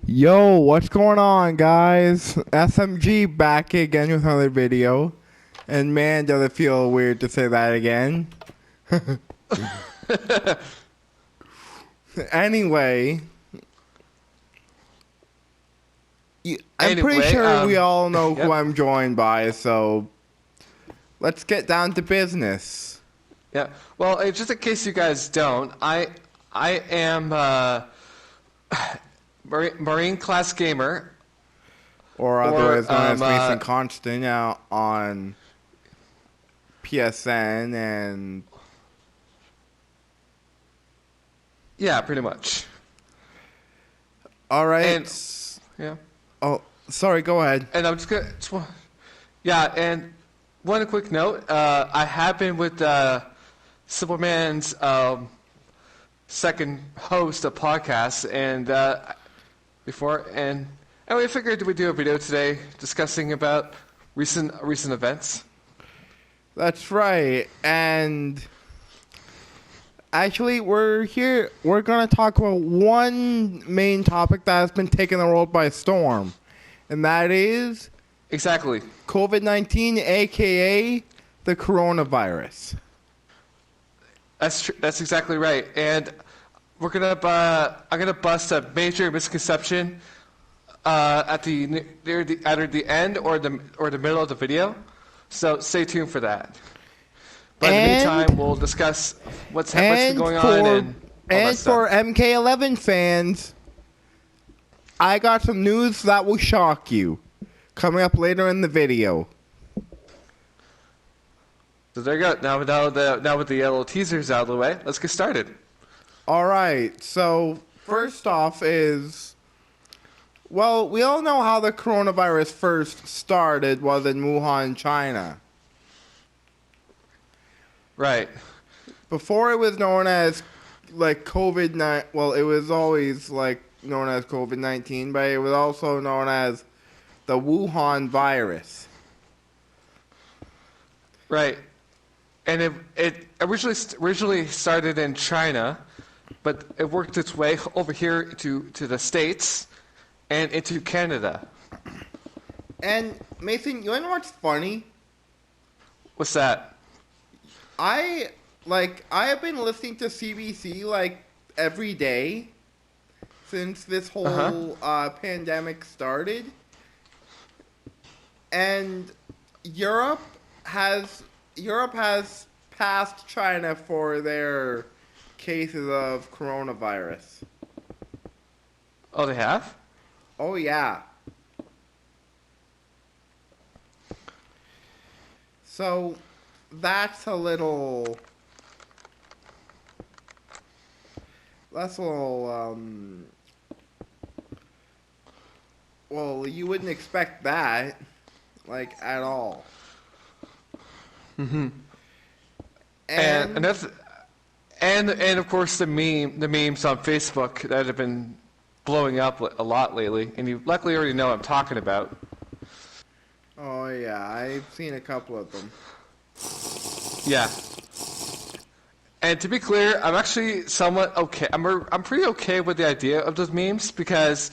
Yo, what's going on, guys? SMG back again with another video. And man, does it feel weird to say that again. Anyway, I'm pretty sure we all know who I'm joined by, so let's get down to business. Yeah. Well, just in case you guys don't, I am Marine class gamer, or otherwise known as Mason Constant out on PSN and yeah, pretty much. All right. And, yeah. Oh, sorry. Go ahead. And I'm just gonna. Yeah, and one quick note. I have been with Superman's second host of podcasts, and before, and we figured we'd do a video today discussing about recent events. That's right, and actually, we're going to talk about one main topic that has been taking the world by storm, and that is exactly COVID-19, aka the coronavirus. That's exactly right, and I'm gonna bust a major misconception at either the end or the middle of the video. So stay tuned for that. But in the meantime, we'll discuss what's been going on. And for MK11 fans, I got some news that will shock you. Coming up later in the video. So there you go. Now with the yellow teasers out of the way, let's get started. All right. So first off is, well, we all know how the coronavirus first started was in Wuhan, China. Right. Before it was known as like COVID-19, well, it was always like known as COVID-19, but it was also known as the Wuhan virus. Right. And it originally started in China, but it worked its way over here to the States and into Canada. And Mason, you know what's funny? What's that? I have been listening to CBC like every day since this whole pandemic started. And Europe has passed China for their cases of coronavirus. Oh, they have? Oh, yeah. So, that's a little... well, you wouldn't expect that, like, at all. Mm-hmm. And that's and of course the memes on Facebook that have been blowing up a lot lately, and you luckily already know what I'm talking about. Oh yeah, I've seen a couple of them. Yeah. And to be clear, I'm actually somewhat okay. I'm pretty okay with the idea of those memes because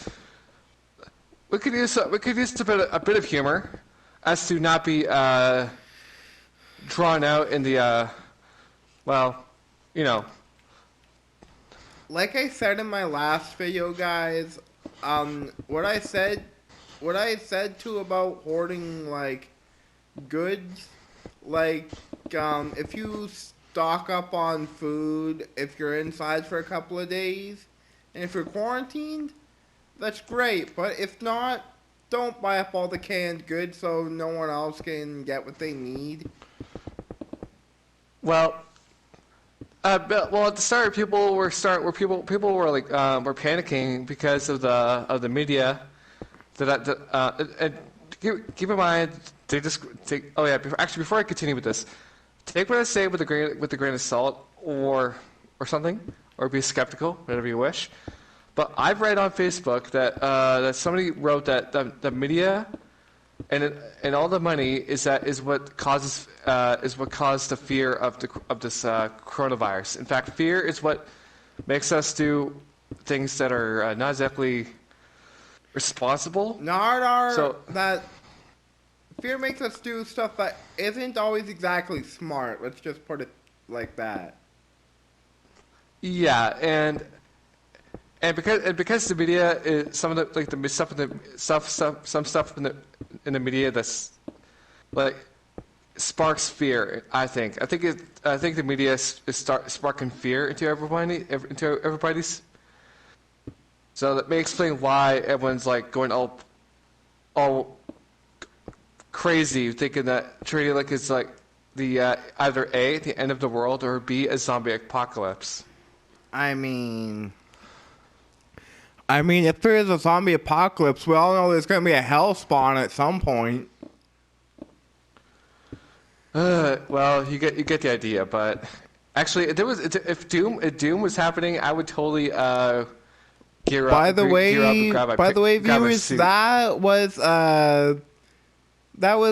we could use a bit of humor as to not be drawn out in the well, you know. Like I said in my last video, guys, what I said to about hoarding like goods, like if you stock up on food, if you're inside for a couple of days, and if you're quarantined, that's great. But if not, don't buy up all the canned goods so no one else can get what they need. Well, at the start, people were like were panicking because of the media. And keep in mind, oh yeah, before I continue with this, take what I say with a grain of salt, or something, or be skeptical, whatever you wish. But I've read on Facebook that somebody wrote that the media and all the money is what caused the fear of this coronavirus. In fact, fear is what makes us do things that are not exactly responsible. Not our So that fear makes us do stuff that isn't always exactly smart. Let's just put it like that. yeah, and because the media is some of the like the stuff in the some stuff in the media that's like sparks fear. I think the media is sparking fear into everybody's. So that may explain why everyone's like going all crazy, thinking that treating it like it's like the either A, the end of the world, or B, a zombie apocalypse. I mean, if there is a zombie apocalypse, we all know there's going to be a hell spawn at some point. Well, you get the idea, but actually, if Doom was happening, I would totally gear up and grab my by the way, grab my viewers, suit. that was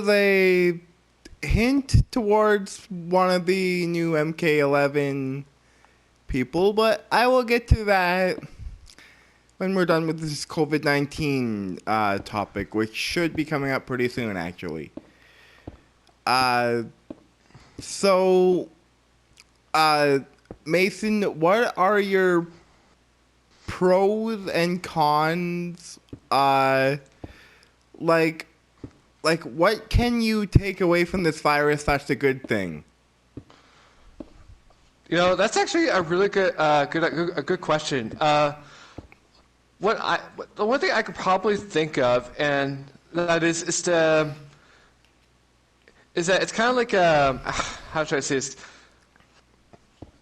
a hint towards one of the new MK11 people, but I will get to that when we're done with this COVID-19 topic, which should be coming up pretty soon, actually. So, Mason, what are your pros and cons? Like, what can you take away from this virus that's a good thing? That's actually a really good question. The one thing I could probably think of, and that is that it's kind of like how should I say this?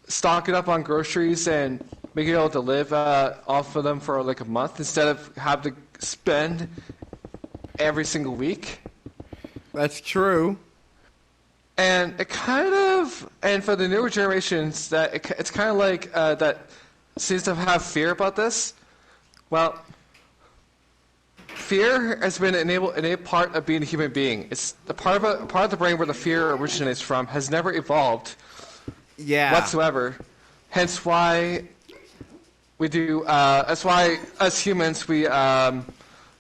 Stocking up on groceries and being able to live off of them for like a month instead of having to spend every single week. That's true. And and for the newer generations, it's kind of like that seems to have fear about this. Well, fear has been an part of being a human being. It's the part of the brain where the fear originates from has never evolved whatsoever. Hence why we do. That's why as humans we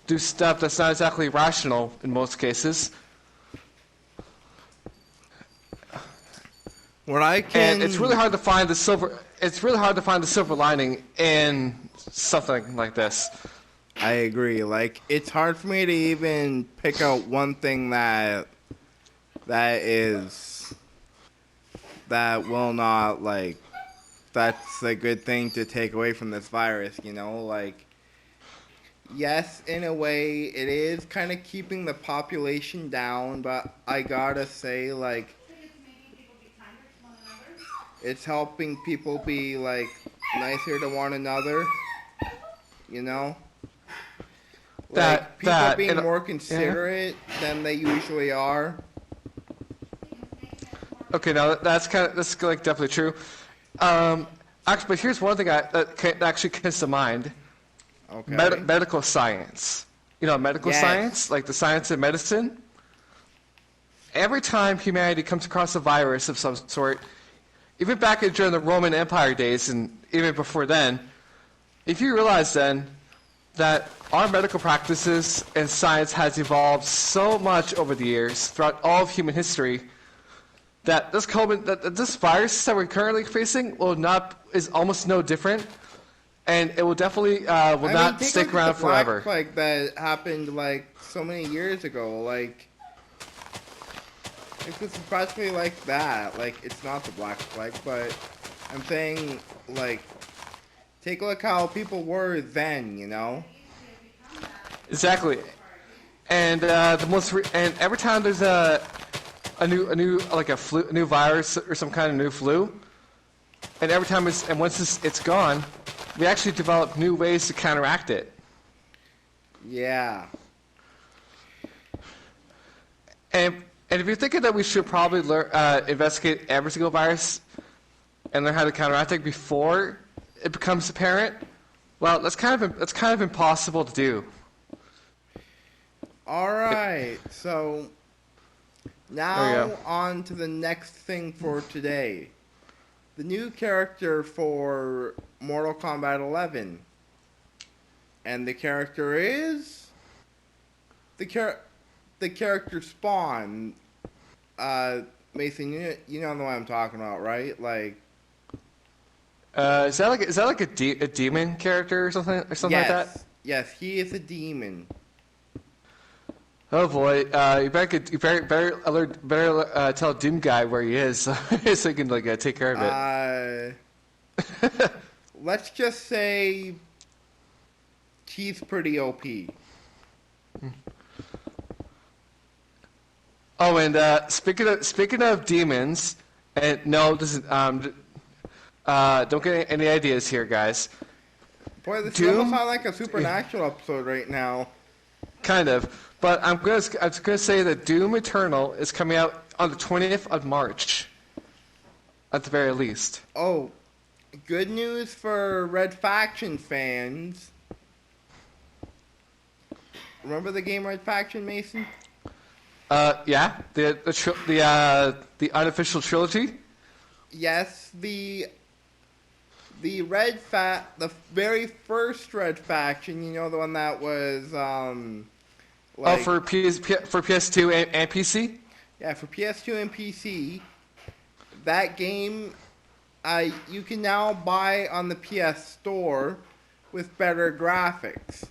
do stuff that's not exactly rational in most cases. And it's really hard to find the silver. It's really hard to find the silver lining in something like this. I agree. Like, it's hard for me to even pick out one thing that will not, like, that's a good thing to take away from this virus, Like, yes, in a way, it is kind of keeping the population down, but I gotta say, like, it's helping people be, like, nicer to one another, Like, people being more considerate than they usually are. Okay, now that's like definitely true. Actually, but here's one thing that actually comes to mind. Okay. Medical science. Medical science, like the science of medicine. Every time humanity comes across a virus of some sort, even back during the Roman Empire days and even before then, if you realize then that our medical practices and science has evolved so much over the years throughout all of human history that this virus that we're currently facing is almost no different, and it will definitely not stick around forever. Like that happened like so many years ago. Like it was practically like that. Like it's not the Black Plague, but I'm saying like take a look how people were then. Exactly, and and every time there's a new virus or some kind of new flu, and every time once it's gone, we actually develop new ways to counteract it. Yeah. And if you're thinking that we should probably investigate every single virus and learn how to counteract it before it becomes apparent, well, that's kind of impossible to do. All right, so now on to the next thing for today. The new character for Mortal Kombat 11. And the character is the character Spawn. Mason, you know the one I'm talking about, right? Like, Is that like a demon character or something like that? Yes, he is a demon. Oh boy, you better tell Doom Guy where he is so he can like take care of it. Let's just say he's pretty OP. Oh, and speaking of demons, and no, this is don't get any ideas here, guys. Boy, this almost sounds like a Supernatural episode right now. Kind of. But I'm gonna say that Doom Eternal is coming out on the 20th of March, at the very least. Oh, good news for Red Faction fans. Remember the game Red Faction, Mason? Yeah, the unofficial trilogy. Yes, the very first Red Faction. You know, the one that was for PS2 and PC? Yeah, for PS2 and PC. That game, you can now buy on the PS Store with better graphics.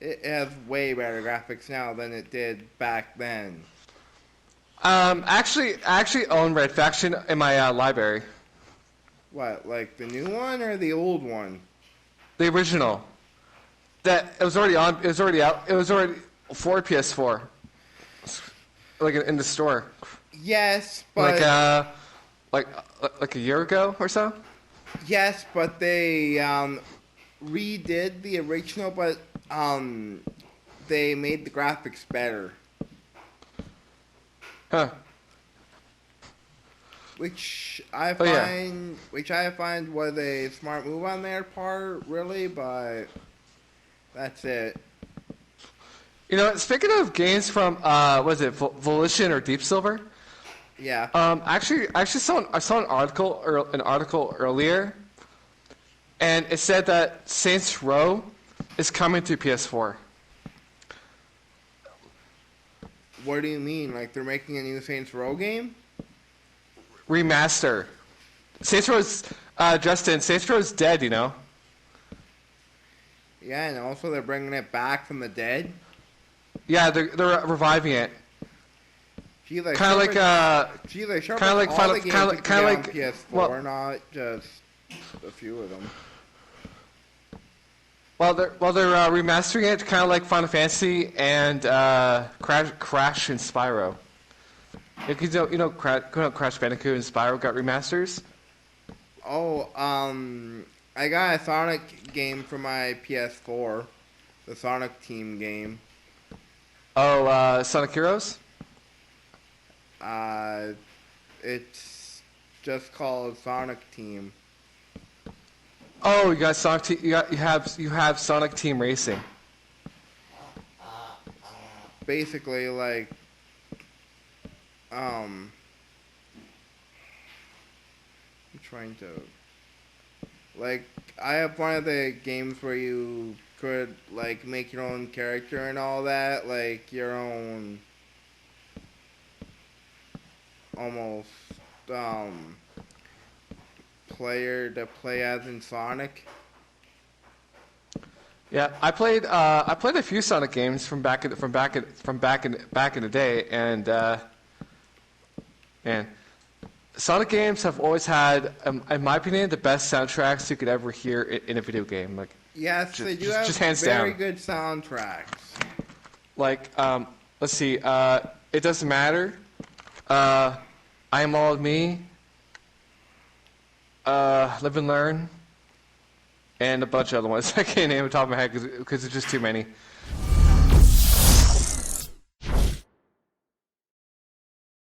It has way better graphics now than it did back then. I actually own Red Faction in my library. What, like the new one or the old one? The original. That it was already on. It was already out. It was already for PS4. Like in the store. Yes, but like a year ago or so. Yes, but they redid the original, but they made the graphics better. Huh. Which I find was a smart move on their part, really, but that's it. You know, speaking of games from was it Volition or Deep Silver? Yeah. Actually, I saw an article earlier, and it said that Saints Row is coming to PS4. What do you mean? Like they're making a new Saints Row game? Remaster. Saints Row's Justin. Saints Row's dead. You know. Yeah, and also they're bringing it back from the dead. Yeah, they're reviving it. Gee, they kind of like PS4, well, not just a few of them. Well, they're remastering it, kind of like Final Fantasy and Crash and Spyro. You know, Crash Bandicoot and Spyro got remasters. Oh, I got a Sonic game for my PS4, the Sonic Team game. Oh, Sonic Heroes. It's just called Sonic Team. Oh, you got Sonic Team. You have Sonic Team Racing. Basically, like, I'm trying to, like, I have one of the games where you could, like, make your own character and all that, like, your own, almost, player to play as in Sonic. Yeah, I played a few Sonic games from back in the day, and man, Sonic games have always had, in my opinion, the best soundtracks you could ever hear in a video game. Like, yes, they do have hands very down. good soundtracks. Like, let's see, It Doesn't Matter, I Am All of Me, Live and Learn, and a bunch of other ones. I can't name off the top of my head because it's just too many.